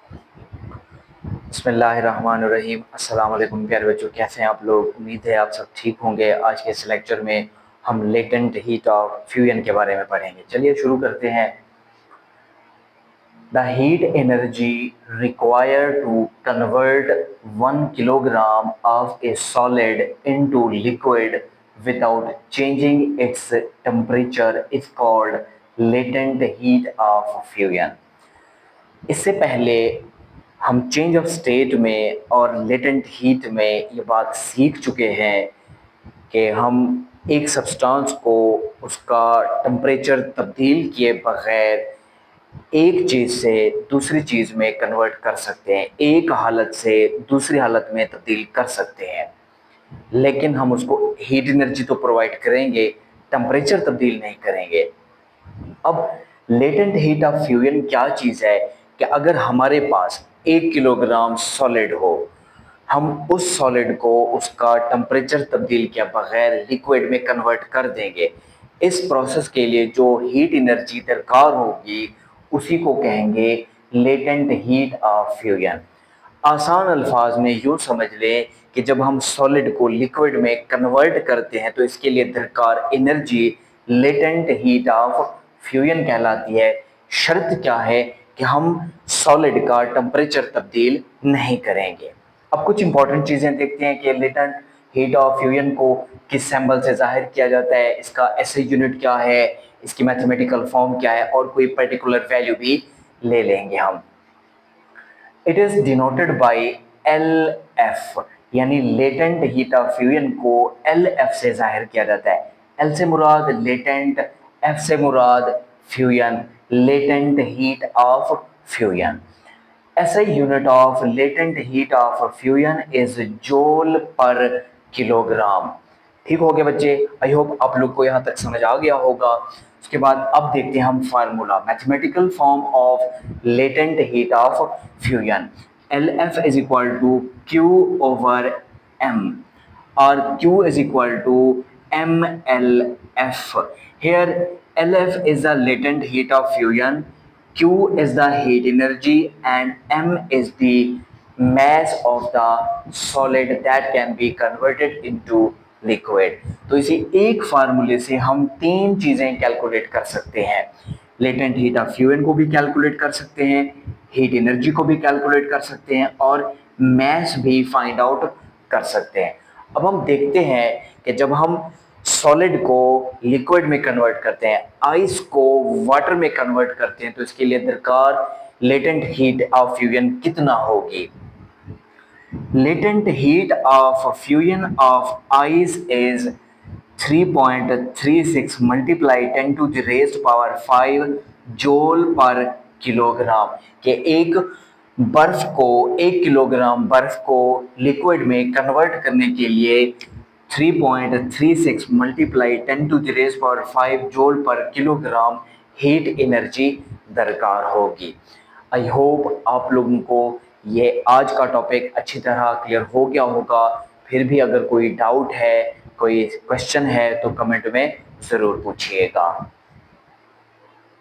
बिस्मिल्लाहिर्रहमानिर्रहीम। अस्सलाम वालेकुम प्यारे बच्चों, कैसे हैं आप लोग। उम्मीद है आप सब ठीक होंगे। आज के इस लेक्चर में हम लेटेंट हीट ऑफ फ्यूजन के बारे में पढ़ेंगे। चलिए शुरू करते हैं। The heat energy required to convert 1 kilogram of a solid into liquid without changing its temperature is called latent heat of fusion. इससे पहले हम चेंज ऑफ स्टेट में और लेटेंट हीट में ये बात सीख चुके हैं कि हम एक सब्सटेंस को उसका टेम्परेचर तब्दील किए बगैर एक चीज़ से दूसरी चीज़ में कन्वर्ट कर सकते हैं, एक हालत से दूसरी हालत में तब्दील कर सकते हैं। लेकिन हम उसको हीट एनर्जी तो प्रोवाइड करेंगे, टेम्परेचर तब्दील नहीं करेंगे। अब लेटेंट हीट ऑफ फ्यूजन क्या चीज़ है कि अगर हमारे पास 1 किलोग्राम सॉलिड हो, हम उस सॉलिड को उसका टेम्परेचर तब्दील किया बगैर लिक्विड में कन्वर्ट कर देंगे। इस प्रोसेस के लिए जो हीट एनर्जी दरकार होगी उसी को कहेंगे लेटेंट हीट ऑफ फ्यूजन। आसान अल्फाज में यूँ समझ लें कि जब हम सॉलिड को लिक्विड में कन्वर्ट करते हैं तो इसके लिए दरकार energy latent heat of fusion कहलाती है। शर्त क्या है कि हम सॉलिड का टेम्परेचर तब्दील नहीं करेंगे। अब कुछ इंपॉर्टेंट चीज़ें देखते हैं कि लेटेंट हीट ऑफ फ्यूजन को किस सिंबल से जाहिर किया जाता है, इसका एसआई यूनिट क्या है, इसकी मैथमेटिकल फॉर्म क्या है, और कोई पर्टिकुलर वैल्यू भी ले लेंगे हम। It is denoted by L F, यानी लेटेंट हीट ऑफ फ्यूजन को एल एफ से जाहिर किया जाता है। एल से मुराद लेटेंट, एफ से मुराद fusion, latent heat of fusion. SI unit of latent heat of fusion is joule per kilogram. ठीक हो गया बच्चे, आई होप आप लोग को यहाँ तक समझ आ गया होगा। उसके बाद अब देखते हैं हम formula, mathematical form of latent heat of fusion. L F is equal to Q over M, और Q is equal to MLF. Here LF is the latent heat of fusion, Q is the heat energy, and M is the mass of the solid that can be converted into liquid। तो इसी एक फार्मूले से हम तीन चीज़ें calculate कर सकते हैं। लेटेंट हीट ऑफ फ्यूजन को भी कैलकुलेट कर सकते हैं, हीट एनर्जी को भी कैलकुलेट कर सकते हैं, और मैस भी फाइंड आउट कर सकते हैं। अब हम देखते हैं कि जब हम सॉलिड को लिक्विड में कन्वर्ट करते हैं, आइस को वाटर में कन्वर्ट करते हैं, तो इसके लिए दरकार लेटेंट हीट ऑफ फ्यूजन कितना होगी। Latent heat of fusion of ice is 3.36 multiply 10 to the raised power 5 joule पर किलोग्राम। के एक बर्फ को, 1 किलोग्राम बर्फ को लिक्विड में कन्वर्ट करने के लिए 3.36 multiply 10 to the raise power 5 joule पर किलोग्राम हीट एनर्जी दरकार होगी। आई होप आप लोगों को ये आज का टॉपिक अच्छी तरह क्लियर हो गया होगा। फिर भी अगर कोई डाउट है, कोई क्वेश्चन है, तो कमेंट में ज़रूर पूछिएगा।